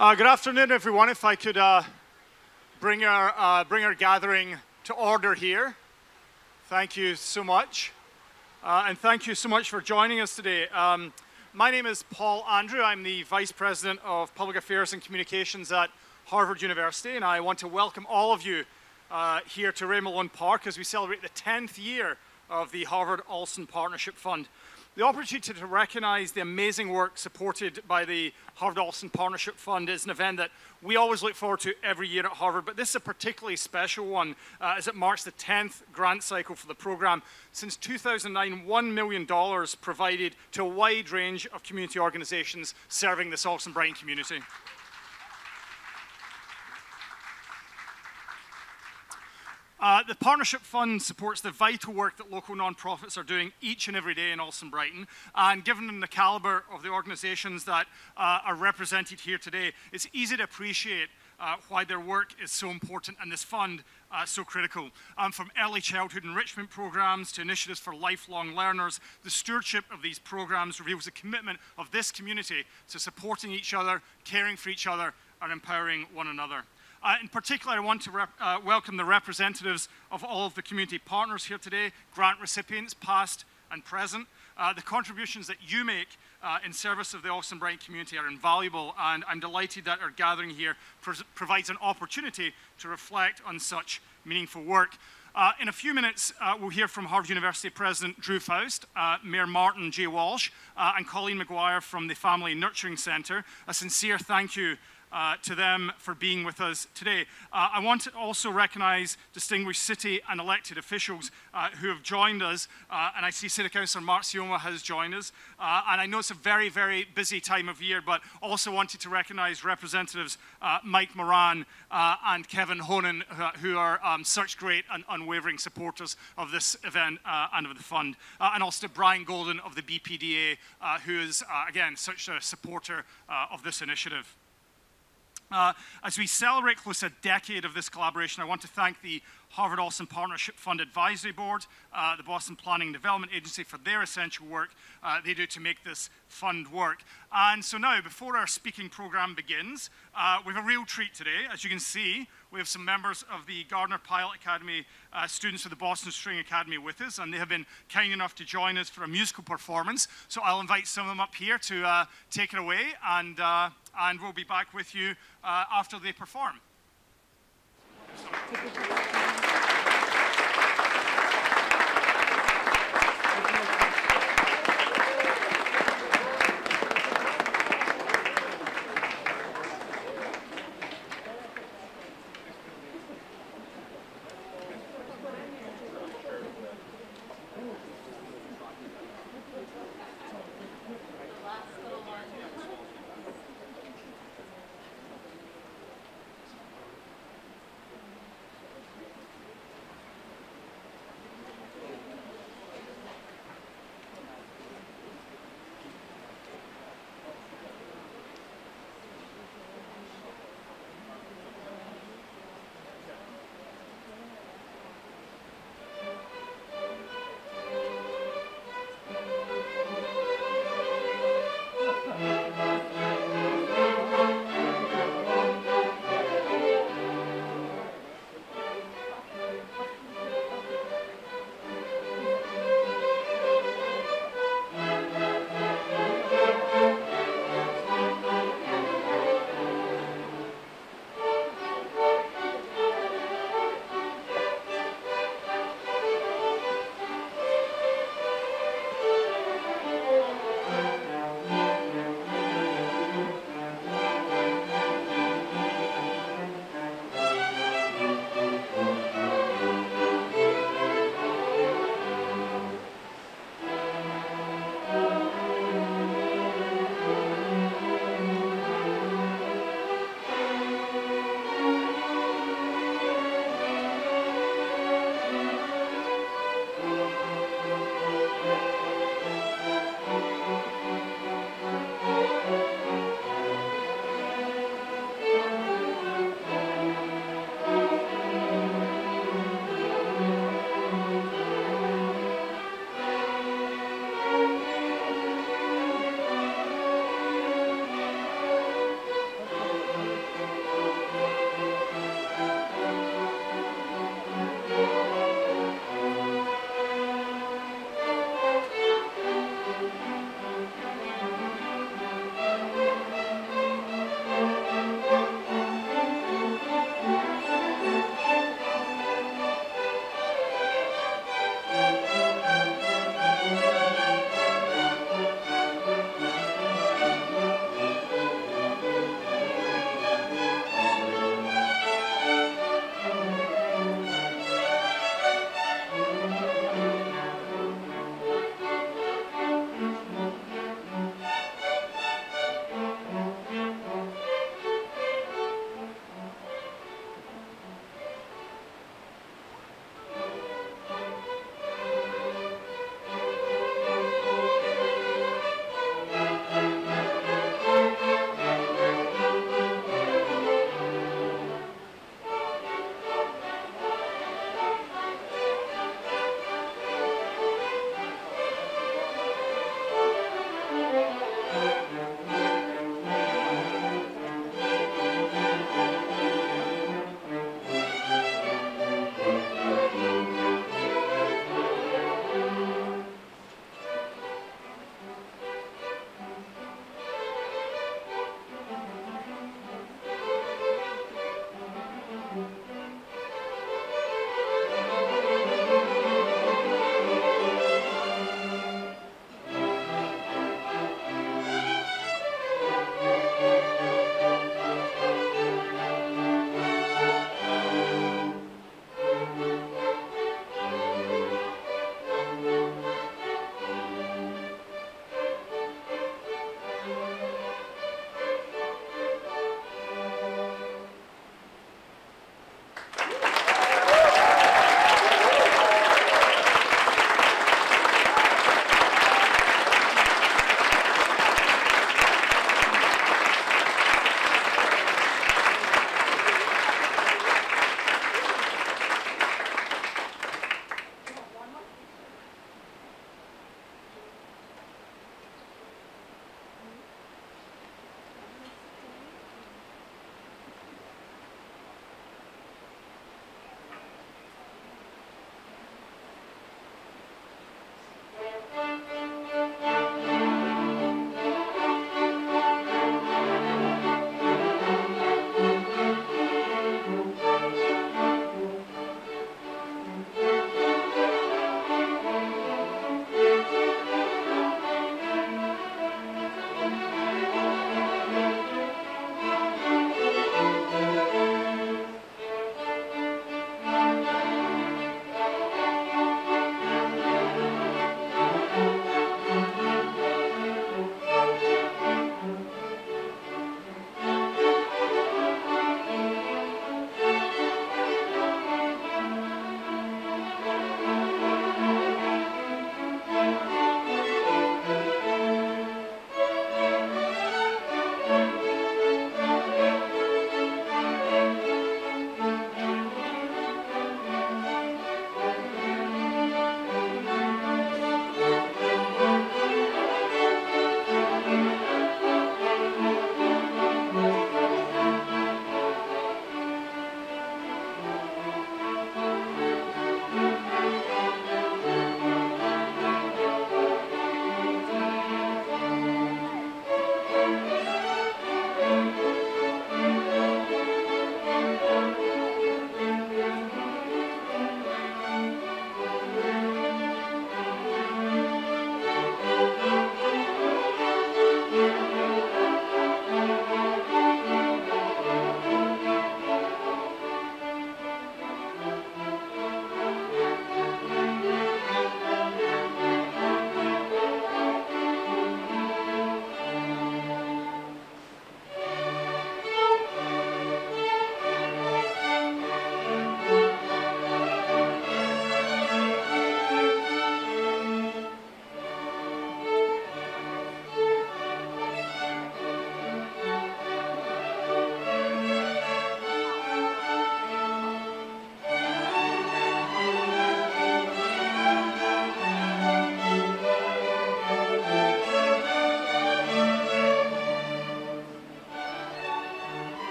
Good afternoon, everyone. If I could bring our gathering to order here. Thank you so much. And thank you so much for joining us today. My name is Paul Andrew. I'm the Vice President of Public Affairs and Communications at Harvard University, and I want to welcome all of you here to Ray Malone Park as we celebrate the 10th year of the Harvard Allston Partnership Fund. The opportunity to recognize the amazing work supported by the Harvard Allston Partnership Fund is an event that we always look forward to every year at Harvard, but this is a particularly special one as it marks the 10th grant cycle for the program. Since 2009, $1 million provided to a wide range of community organizations serving this Allston-Brighton community. The Partnership Fund supports the vital work that local nonprofits are doing each and every day in Allston-Brighton. And given the caliber of the organizations that are represented here today, it's easy to appreciate why their work is so important and this fund so critical. From early childhood enrichment programs to initiatives for lifelong learners, the stewardship of these programs reveals the commitment of this community to supporting each other, caring for each other, and empowering one another. In particular, I want to welcome the representatives of all of the community partners here today, grant recipients, past and present. The contributions that you make in service of the Allston-Brighton community are invaluable, and I'm delighted that our gathering here provides an opportunity to reflect on such meaningful work. In a few minutes, we'll hear from Harvard University President Drew Faust, Mayor Martin J. Walsh, and Colleen McGuire from the Family Nurturing Centre. A sincere thank you to them for being with us today. I want to also recognize distinguished city and elected officials who have joined us, and I see City Councillor Mark Sioma has joined us, and I know it's a very, very busy time of year, but also wanted to recognize representatives Mike Moran and Kevin Honan, who are such great and unwavering supporters of this event and of the fund, and also to Brian Golden of the BPDA, who is, again, such a supporter of this initiative. As we celebrate close to a decade of this collaboration, I want to thank the Harvard Allston Partnership Fund Advisory Board, the Boston Planning and Development Agency for their essential work they do to make this fund work. And so now, before our speaking program begins, we have a real treat today. As you can see, we have some members of the Gardner Pilot Academy students of the Boston String Academy with us, and they have been kind enough to join us for a musical performance. So I'll invite some of them up here to take it away, and we'll be back with you after they perform.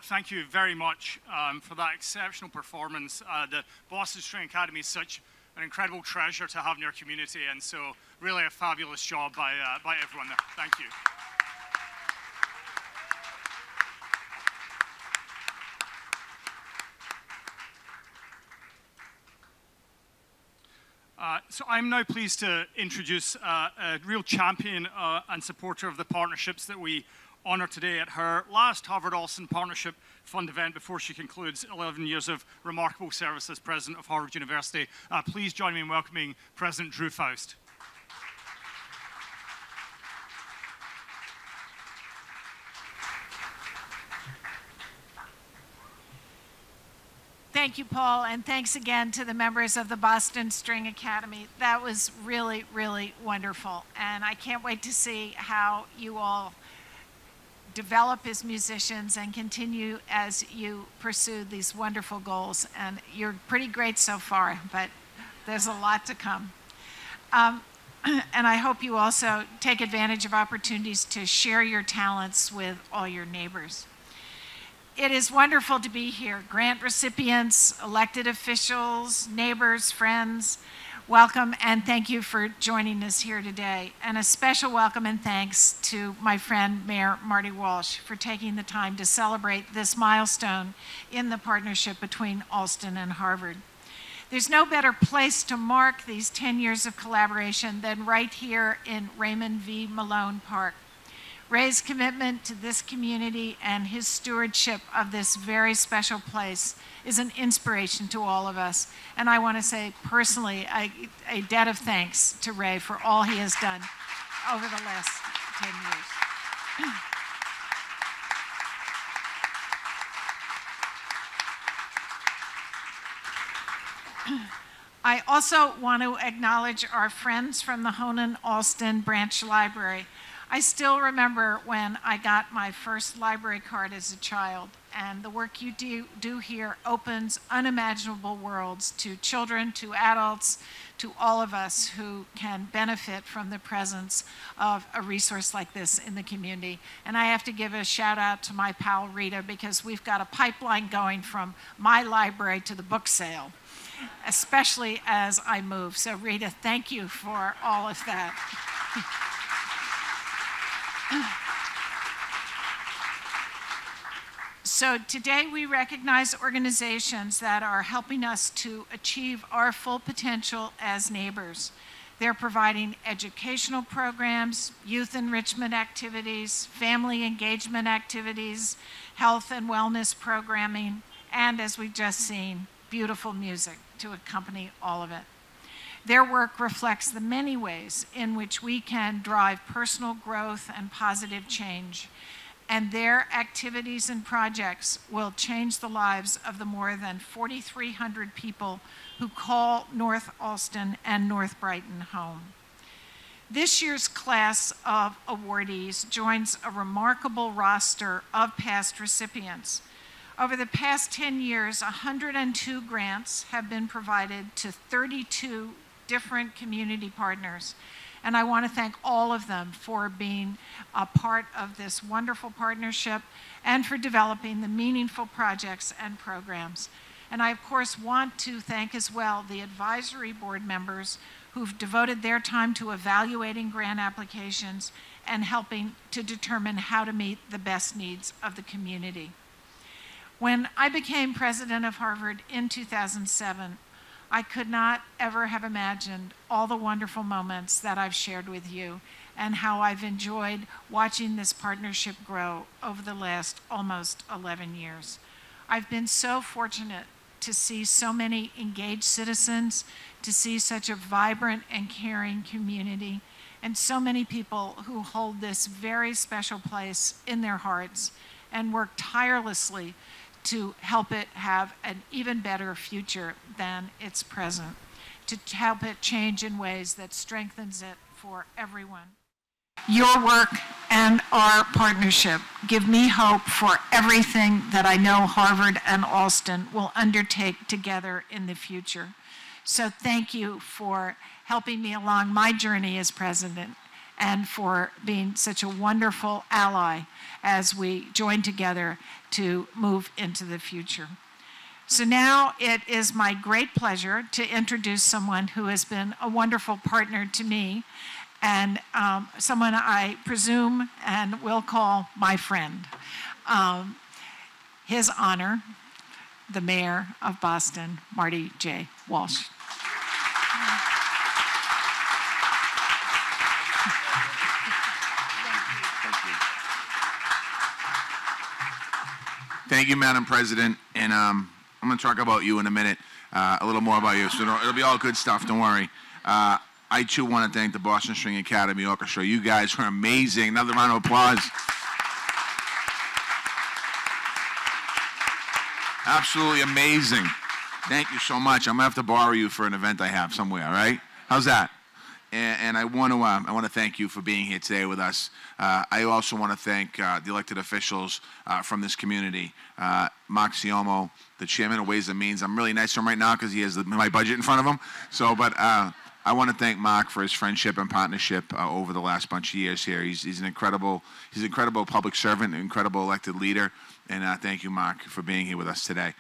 thank you very much for that exceptional performance. The Boston String Academy is such an incredible treasure to have in your community, and so really a fabulous job by everyone there. Thank you. So I'm now pleased to introduce a real champion and supporter of the partnerships that we honor today at her last Harvard Allston Partnership Fund event before she concludes 11 years of remarkable service as president of Harvard University. Please join me in welcoming President Drew Faust. Thank you, Paul, and thanks again to the members of the Boston String Academy. That was really, really wonderful, and I can't wait to see how you all develop as musicians and continue as you pursue these wonderful goals. And you're pretty great so far, but there's a lot to come. And I hope you also take advantage of opportunities to share your talents with all your neighbors. It is wonderful to be here. Grant recipients, elected officials, neighbors, friends, welcome and thank you for joining us here today. And a special welcome and thanks to my friend, Mayor Marty Walsh, for taking the time to celebrate this milestone in the partnership between Allston and Harvard. There's no better place to mark these 10 years of collaboration than right here in Raymond V. Malone Park. Ray's commitment to this community and his stewardship of this very special place is an inspiration to all of us. And I want to say personally a debt of thanks to Ray for all he has done over the last 10 years. I also want to acknowledge our friends from the Honan Allston Branch Library. I still remember when I got my first library card as a child, and the work you do here opens unimaginable worlds to children, to adults, to all of us who can benefit from the presence of a resource like this in the community. And I have to give a shout out to my pal Rita, because we've got a pipeline going from my library to the book sale, especially as I move. So Rita, thank you for all of that. So today we recognize organizations that are helping us to achieve our full potential as neighbors. They're providing educational programs, youth enrichment activities, family engagement activities, health and wellness programming, and as we've just seen, beautiful music to accompany all of it. Their work reflects the many ways in which we can drive personal growth and positive change, and their activities and projects will change the lives of the more than 4,300 people who call North Allston and North Brighton home. This year's class of awardees joins a remarkable roster of past recipients. Over the past 10 years, 102 grants have been provided to 32 different community partners. And I want to thank all of them for being a part of this wonderful partnership and for developing the meaningful projects and programs. And I, of course, want to thank as well the advisory board members who've devoted their time to evaluating grant applications and helping to determine how to meet the best needs of the community. When I became president of Harvard in 2007, I could not ever have imagined all the wonderful moments that I've shared with you and how I've enjoyed watching this partnership grow over the last almost 11 years. I've been so fortunate to see so many engaged citizens, to see such a vibrant and caring community, and so many people who hold this very special place in their hearts and work tirelessly to help it have an even better future than its present, to help it change in ways that strengthens it for everyone. Your work and our partnership give me hope for everything that I know Harvard and Allston will undertake together in the future. So thank you for helping me along my journey as president and for being such a wonderful ally as we join together to move into the future. So now it is my great pleasure to introduce someone who has been a wonderful partner to me, and someone I presume and will call my friend. His Honor, the Mayor of Boston, Marty J. Walsh. Thank you, Madam President, and I'm going to talk about you in a minute, a little more about you, so it'll be all good stuff, don't worry. I, too, want to thank the Boston String Academy Orchestra. You guys are amazing. Another round of applause. Absolutely amazing. Thank you so much. I'm going to have to borrow you for an event I have somewhere, all right? How's that? And I want to thank you for being here today with us. I also want to thank the elected officials from this community. Mark Siomo, the chairman of Ways and Means. I'm really nice to him right now because he has my budget in front of him. So, but I want to thank Mark for his friendship and partnership over the last bunch of years here. He's an incredible public servant, an incredible elected leader. And thank you, Mark, for being here with us today.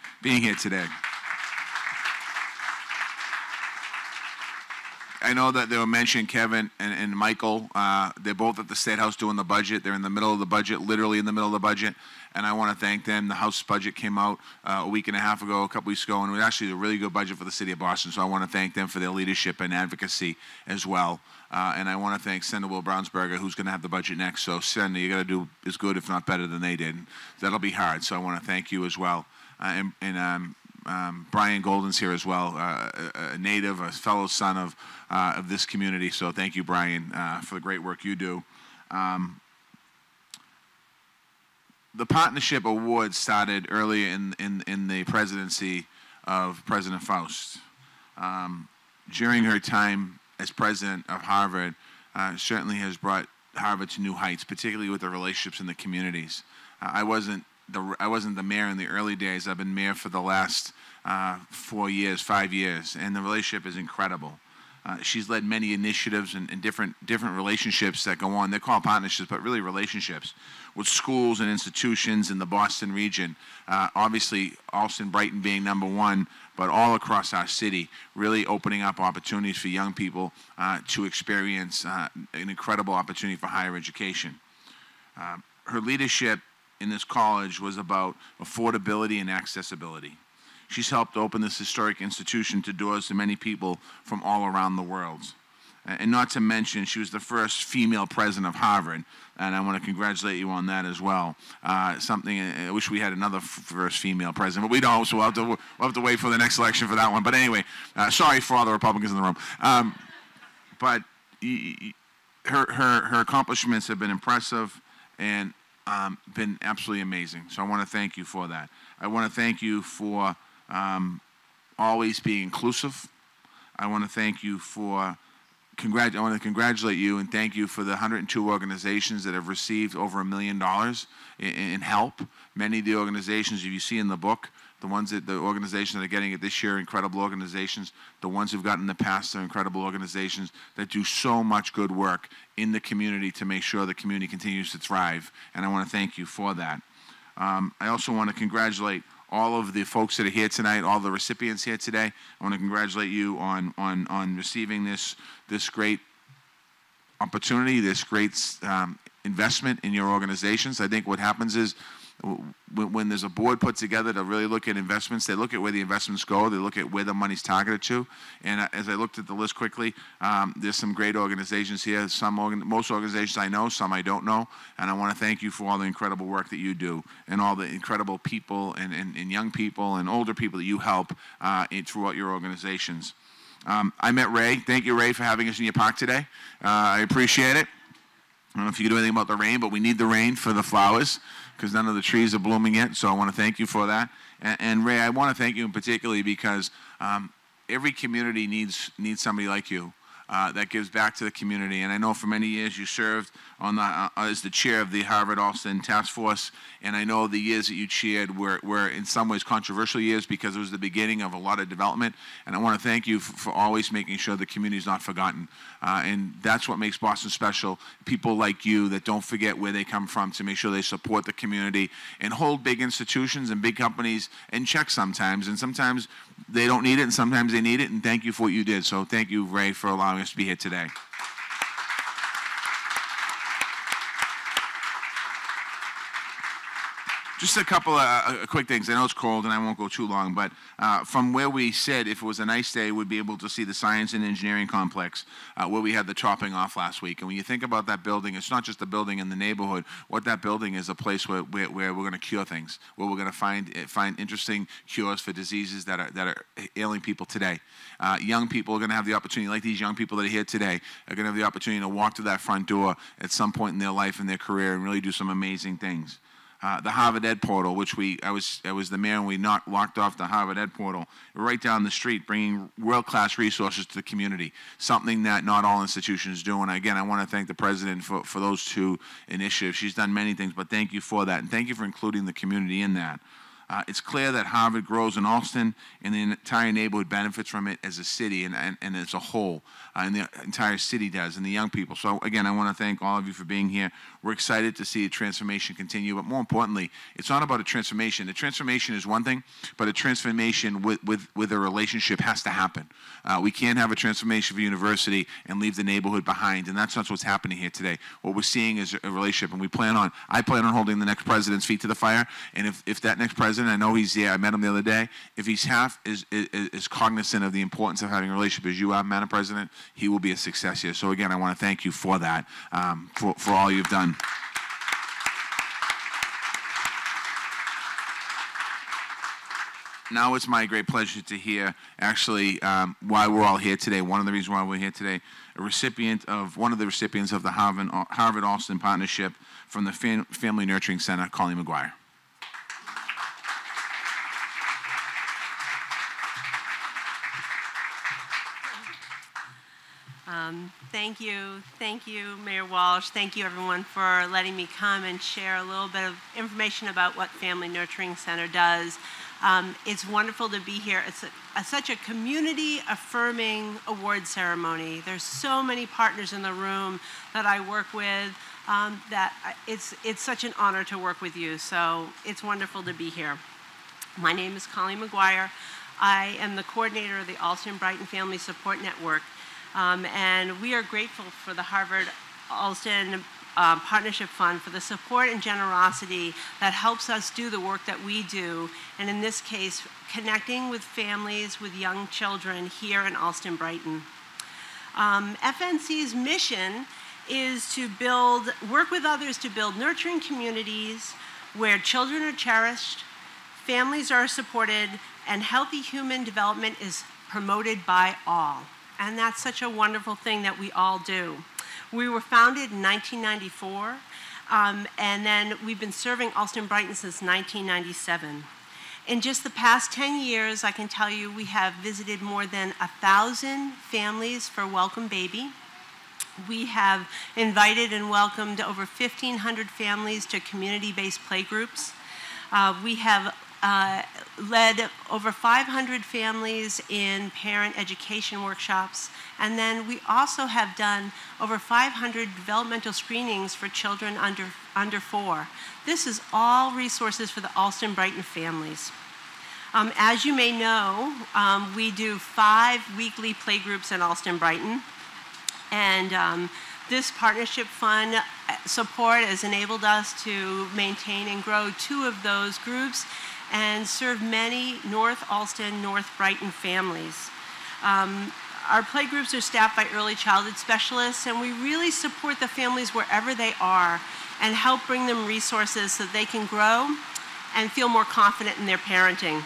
I know that they were mentioned, Kevin and Michael. They're both at the State House doing the budget. They're in the middle of the budget, literally in the middle of the budget. And I want to thank them. The House budget came out a week and a half ago, a couple weeks ago, and it was actually a really good budget for the city of Boston. So I want to thank them for their leadership and advocacy as well. And I want to thank Senator Will Brownsberger, who's going to have the budget next. So, Senator, you got to do as good, if not better, than they did. That'll be hard. So I want to thank you as well. Brian Golden's here as well, a native, a fellow son of this community. So thank you, Brian, for the great work you do. The Partnership Award started early in the presidency of President Faust. During her time as president of Harvard, certainly has brought Harvard to new heights, particularly with the relationships in the communities. I wasn't the mayor in the early days. I've been mayor for the last 5 years, and the relationship is incredible. She's led many initiatives and different relationships that go on. They're called partnerships, but really relationships with schools and institutions in the Boston region. Obviously, Allston-Brighton being number one, but all across our city, really opening up opportunities for young people to experience an incredible opportunity for higher education. Her leadership in this college was about affordability and accessibility. She's helped open this historic institution to doors to many people from all around the world. And not to mention, she was the first female president of Harvard, and I want to congratulate you on that as well. Something I wish we had another first female president, but we don't, so we'll have to wait for the next election for that one. But anyway, sorry for all the Republicans in the room. But her accomplishments have been impressive and been absolutely amazing. So I want to thank you for that. I want to thank you for always being inclusive. I want to thank you for I want to congratulate you and thank you for the 102 organizations that have received over $1 million in help. Many of the organizations, if you see in the book, the organizations that are getting it this year, incredible organizations. The ones who've gotten in the past are incredible organizations that do so much good work in the community to make sure the community continues to thrive. And I want to thank you for that. I also want to congratulate all of the folks that are here tonight, all the recipients here today. I want to congratulate you on receiving this great opportunity, this great investment in your organizations. I think what happens is when there's a board put together to really look at investments, they look at where the investments go, they look at where the money's targeted to. And as I looked at the list quickly, there's some great organizations here. Most organizations I know, some I don't know. And I want to thank you for all the incredible work that you do and all the incredible people and young people and older people that you help throughout your organizations. I met Ray. Thank you, Ray, for having us in your park today. I appreciate it. I don't know if you can do anything about the rain, but we need the rain for the flowers because none of the trees are blooming yet, so I want to thank you for that. And Ray, I want to thank you particularly because every community needs somebody like you. that gives back to the community. And I know for many years you served on the, as the chair of the Harvard Allston Task Force, and I know the years that you chaired were in some ways controversial years because it was the beginning of a lot of development. And I want to thank you for always making sure the community is not forgotten. And that's what makes Boston special. People like you that don't forget where they come from, to make sure they support the community and hold big institutions and big companies in check sometimes. And sometimes they don't need it, and sometimes they need it. And thank you for what you did. So thank you, Ray, for allowing us to be here today. Just a couple of quick things. I know it's cold and I won't go too long, but from where we sit, if it was a nice day, we'd be able to see the Science and Engineering Complex where we had the topping off last week. And when you think about that building, it's not just a building in the neighborhood. What that building is a place where we're going to cure things, where we're going to find interesting cures for diseases that are ailing people today. Young people are going to have the opportunity, like these young people that are here today, are going to have the opportunity to walk through that front door at some point in their life and their career and really do some amazing things. The Harvard Ed Portal, which I was the mayor and we locked off the Harvard Ed Portal right down the street, bringing world-class resources to the community, something that not all institutions do. And again, I want to thank the president for those two initiatives. She's done many things, but thank you for that. And thank you for including the community in that. It's clear that Harvard grows in Allston, and the entire neighborhood benefits from it as a city and as a whole, and the entire city does, and the young people. So again, I want to thank all of you for being here. We're excited to see a transformation continue, but more importantly, it's not about a transformation. The transformation is one thing, but a transformation with a relationship has to happen. We can't have a transformation of a university and leave the neighborhood behind, and that's not what's happening here today. What we're seeing is a relationship, and I plan on holding the next president's feet to the fire, and if that next president, I know he's there, I met him the other day, if he's half is cognizant of the importance of having a relationship as you are, Madam President, he will be a success here. So again, I want to thank you for that, for all you've done. Now it's my great pleasure to hear, actually, why we're all here today. One of the reasons why we're here today, one of the recipients of the Harvard Allston Partnership from the Family Nurturing Center, Colleen McGuire. Thank you, Mayor Walsh. Thank you, everyone, for letting me come and share a little bit of information about what Family Nurturing Center does. It's wonderful to be here. It's such a community-affirming award ceremony. There's so many partners in the room that I work with that it's such an honor to work with you. So it's wonderful to be here. My name is Colleen McGuire. I am the coordinator of the Allston-Brighton Family Support Network. And we are grateful for the Harvard Allston Partnership Fund for the support and generosity that helps us do the work that we do, and in this case, connecting with families with young children here in Allston-Brighton. FNC's mission is to work with others to build nurturing communities where children are cherished, families are supported, and healthy human development is promoted by all. And that's such a wonderful thing that we all do. We were founded in 1994, and then we've been serving Allston-Brighton since 1997. In just the past 10 years, I can tell you we have visited more than 1,000 families for Welcome Baby. We have invited and welcomed over 1,500 families to community-based playgroups. We have led over 500 families in parent education workshops, and then we also have done over 500 developmental screenings for children under 4. This is all resources for the Allston-Brighton families. As you may know, we do 5 weekly playgroups in Allston-Brighton, and this partnership fund support has enabled us to maintain and grow 2 of those groups and serve many North Allston, North Brighton families. Our playgroups are staffed by early childhood specialists, and we really support the families wherever they are and help bring them resources so they can grow and feel more confident in their parenting.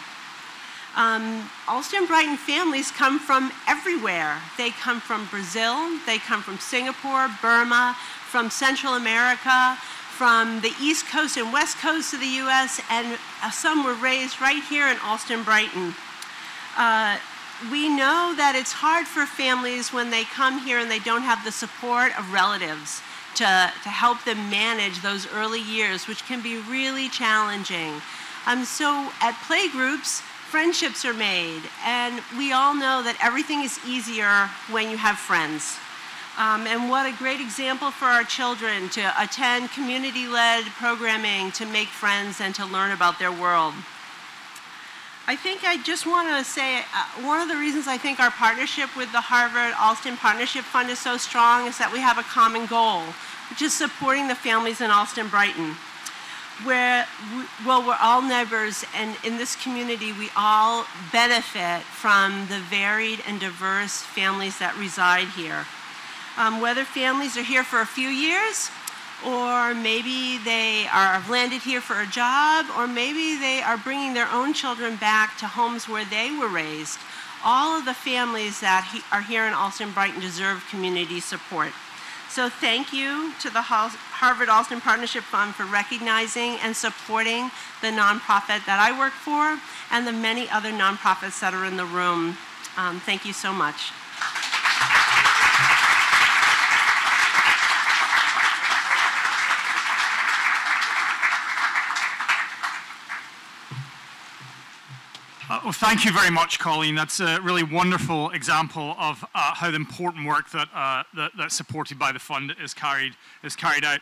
Allston-Brighton families come from everywhere. They come from Brazil, they come from Singapore, Burma, from Central America, from the East Coast and West Coast of the U.S., and some were raised right here in Allston-Brighton. we know that it's hard for families when they come here and they don't have the support of relatives to help them manage those early years, which can be really challenging. So at playgroups, friendships are made, and we all know that everything is easier when you have friends. And what a great example for our children to attend community-led programming, to make friends, and to learn about their world. I think I just want to say one of the reasons I think our partnership with the Harvard Allston Partnership Fund is so strong is that we have a common goal, which is supporting the families in Allston-Brighton. We're all neighbors, and in this community, we all benefit from the varied and diverse families that reside here. Whether families are here for a few years, or maybe they have landed here for a job, or maybe they are bringing their own children back to homes where they were raised. All of the families that are here in Allston-Brighton deserve community support. So thank you to the Harvard Allston Partnership Fund for recognizing and supporting the nonprofit that I work for and the many other nonprofits that are in the room. Thank you so much. Well, thank you very much, Colleen. That's a really wonderful example of how the important work that's supported by the fund is carried out.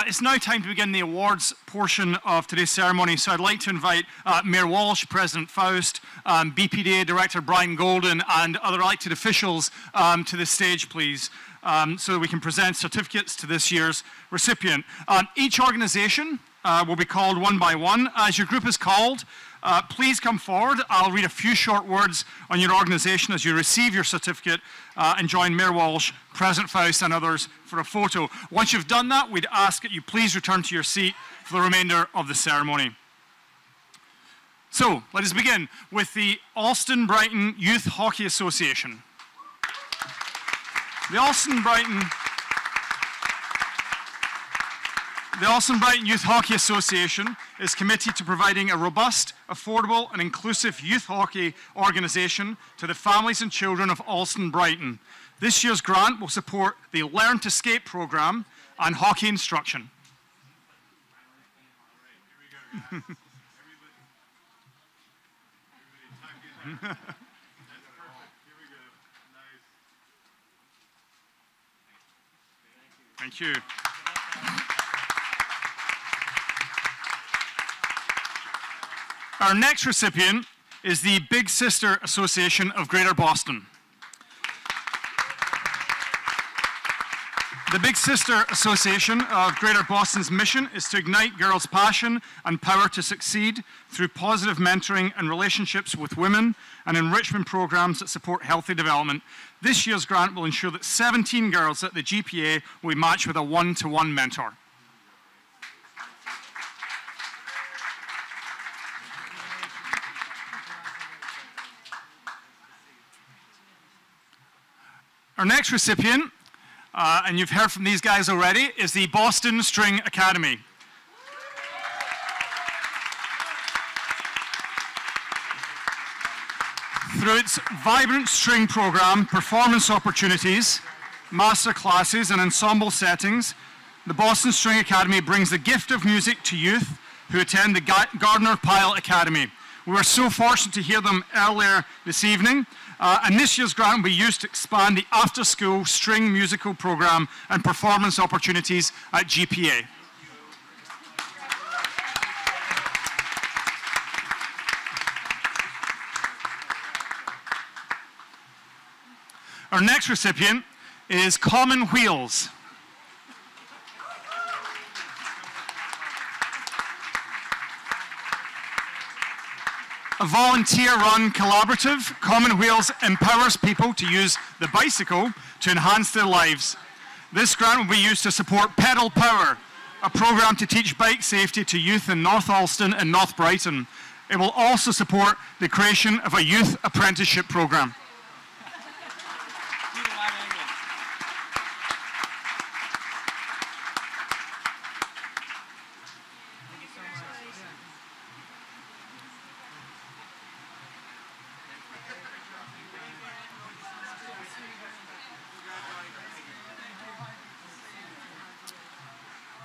It's now time to begin the awards portion of today's ceremony. So I'd like to invite Mayor Walsh, President Faust, BPDA Director Brian Golden, and other elected officials to the stage, please, so that we can present certificates to this year's recipient. Each organization will be called one by one. As your group is called, please come forward. I'll read a few short words on your organization as you receive your certificate and join Mayor Walsh, President Faust, and others for a photo. Once you've done that, we'd ask that you please return to your seat for the remainder of the ceremony. So, let us begin with the Allston-Brighton Youth Hockey Association. The Allston-Brighton Youth Hockey Association is committed to providing a robust, affordable and inclusive youth hockey organisation to the families and children of Allston-Brighton. This year's grant will support the Learn to Skate programme and hockey instruction. Thank you. Our next recipient is the Big Sister Association of Greater Boston. The Big Sister Association of Greater Boston's mission is to ignite girls' passion and power to succeed through positive mentoring and relationships with women and enrichment programs that support healthy development. This year's grant will ensure that 17 girls at the GPA will be matched with a one-to-one mentor. Our next recipient, and you've heard from these guys already, is the Boston String Academy. Through its vibrant string program, performance opportunities, master classes, and ensemble settings, the Boston String Academy brings the gift of music to youth who attend the Gardner Pyle Academy. We were so fortunate to hear them earlier this evening. And this year's grant will be used to expand the after-school string musical program and performance opportunities at GPA. Our next recipient is Common Wheels. A volunteer-run collaborative, Common Wheels empowers people to use the bicycle to enhance their lives. This grant will be used to support Pedal Power, a program to teach bike safety to youth in North Allston and North Brighton. It will also support the creation of a youth apprenticeship program.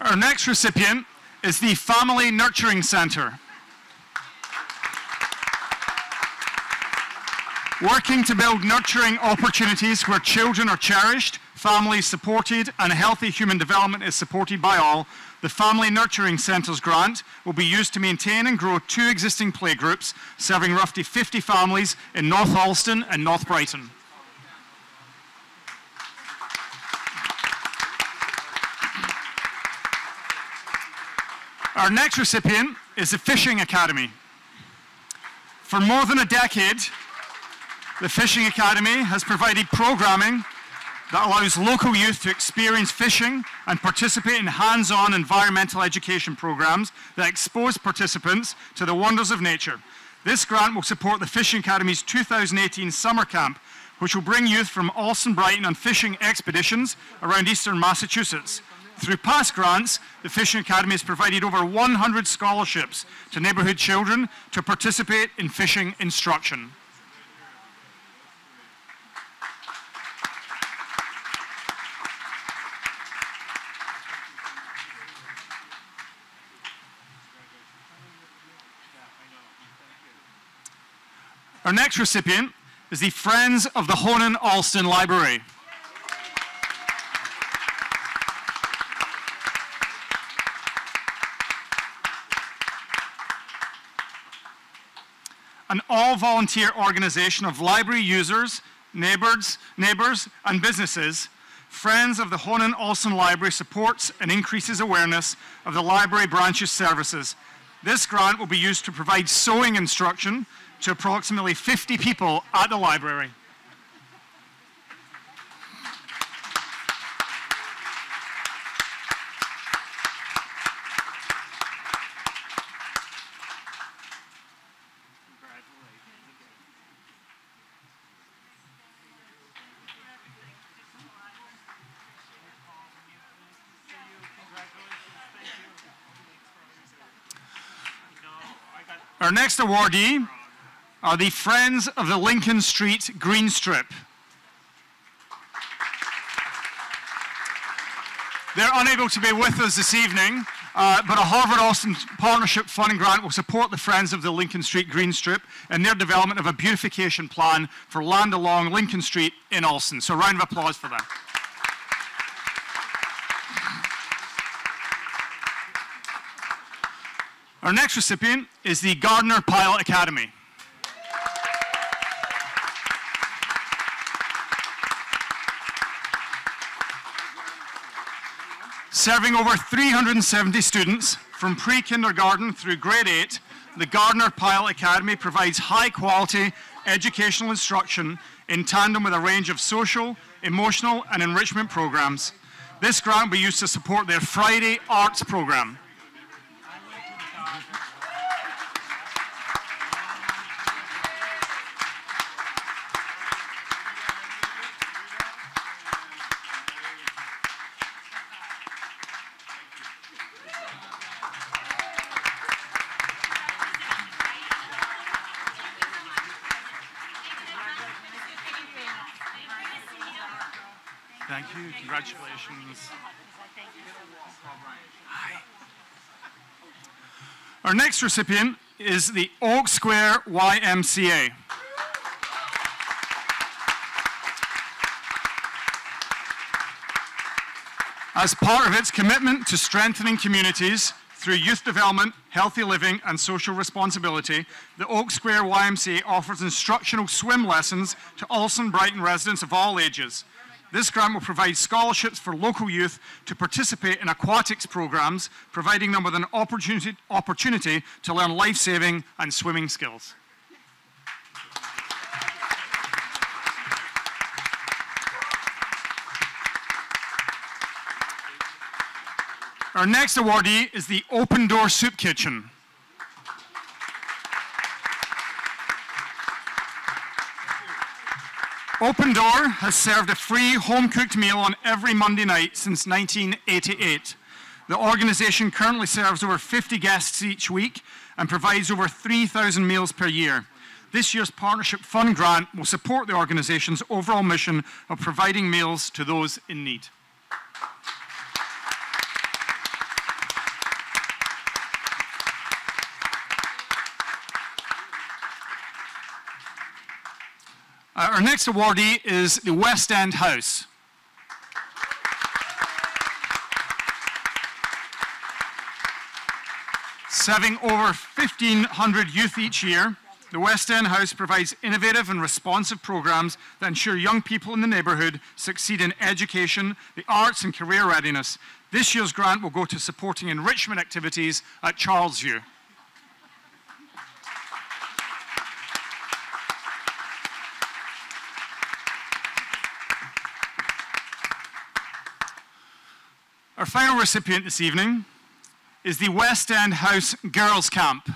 Our next recipient is the Family Nurturing Centre. Working to build nurturing opportunities where children are cherished, families supported, and healthy human development is supported by all, the Family Nurturing Centre's grant will be used to maintain and grow 2 existing playgroups, serving roughly 50 families in North Allston and North Brighton. Our next recipient is the Fishing Academy. For more than a decade, the Fishing Academy has provided programming that allows local youth to experience fishing and participate in hands-on environmental education programs that expose participants to the wonders of nature. This grant will support the Fishing Academy's 2018 summer camp, which will bring youth from Allston-Brighton on fishing expeditions around eastern Massachusetts. Through past grants, the Fishing Academy has provided over 100 scholarships to neighborhood children to participate in fishing instruction. Our next recipient is the Friends of the Honan Allston Library. An all-volunteer organization of library users, neighbors, and businesses, Friends of the Honan Allston Library supports and increases awareness of the library branch's services. This grant will be used to provide sewing instruction to approximately 50 people at the library. Our next awardee are the Friends of the Lincoln Street Green Strip. They're unable to be with us this evening, but a Harvard Allston Partnership Fund grant will support the Friends of the Lincoln Street Green Strip in their development of a beautification plan for land along Lincoln Street in Allston. So a round of applause for them. Our next recipient is the Gardner Pilot Academy. Serving over 370 students from pre-kindergarten through grade 8, the Gardner Pilot Academy provides high-quality educational instruction in tandem with a range of social, emotional, and enrichment programs. This grant will be used to support their Friday Arts program. Thank you. Congratulations. Hi. Our next recipient is the Oak Square YMCA. As part of its commitment to strengthening communities through youth development, healthy living, and social responsibility, the Oak Square YMCA offers instructional swim lessons to Allston-Brighton residents of all ages. This grant will provide scholarships for local youth to participate in aquatics programs, providing them with an opportunity to learn life-saving and swimming skills. Our next awardee is the Open Door Soup Kitchen. Open Door has served a free home-cooked meal on every Monday night since 1988. The organization currently serves over 50 guests each week and provides over 3,000 meals per year. This year's Partnership Fund grant will support the organization's overall mission of providing meals to those in need. Our next awardee is the West End House. Serving over 1,500 youth each year, the West End House provides innovative and responsive programs that ensure young people in the neighbourhood succeed in education, the arts and career readiness. This year's grant will go to supporting enrichment activities at Charlesview. Our final recipient this evening is the West End House Girls Camp.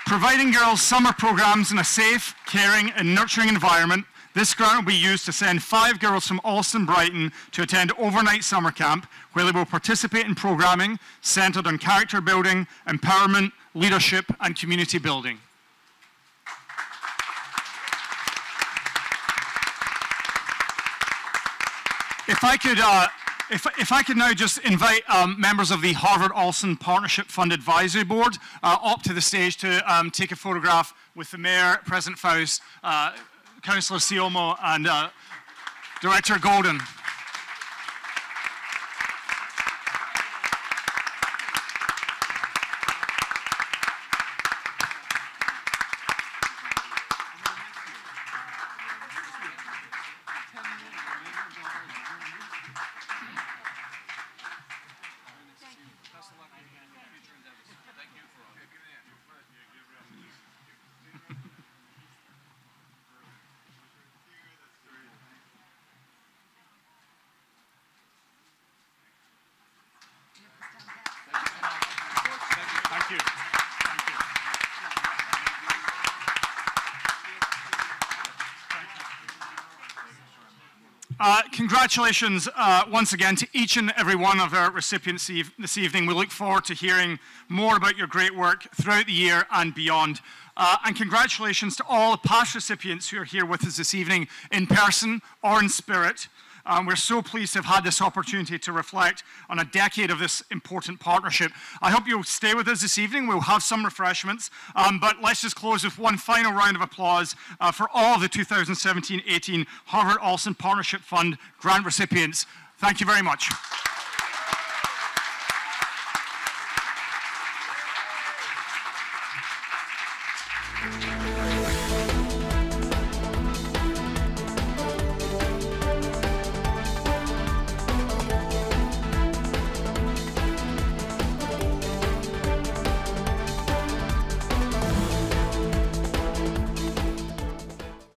Providing girls summer programs in a safe, caring and nurturing environment, this grant will be used to send 5 girls from Allston-Brighton to attend overnight summer camp, where they will participate in programming centered on character building, empowerment, leadership and community building. If I could now just invite members of the Harvard Allston Partnership Fund Advisory Board up to the stage to take a photograph with the Mayor, President Faust, Councillor Siomo, and Director Golden. Thank you. Congratulations once again to each and every one of our recipients this evening. We look forward to hearing more about your great work throughout the year and beyond. And congratulations to all the past recipients who are here with us this evening in person or in spirit. We're so pleased to have had this opportunity to reflect on a decade of this important partnership. I hope you'll stay with us this evening. We'll have some refreshments, but let's just close with one final round of applause for all of the 2017-18 Harvard Allston Partnership Fund grant recipients. Thank you very much.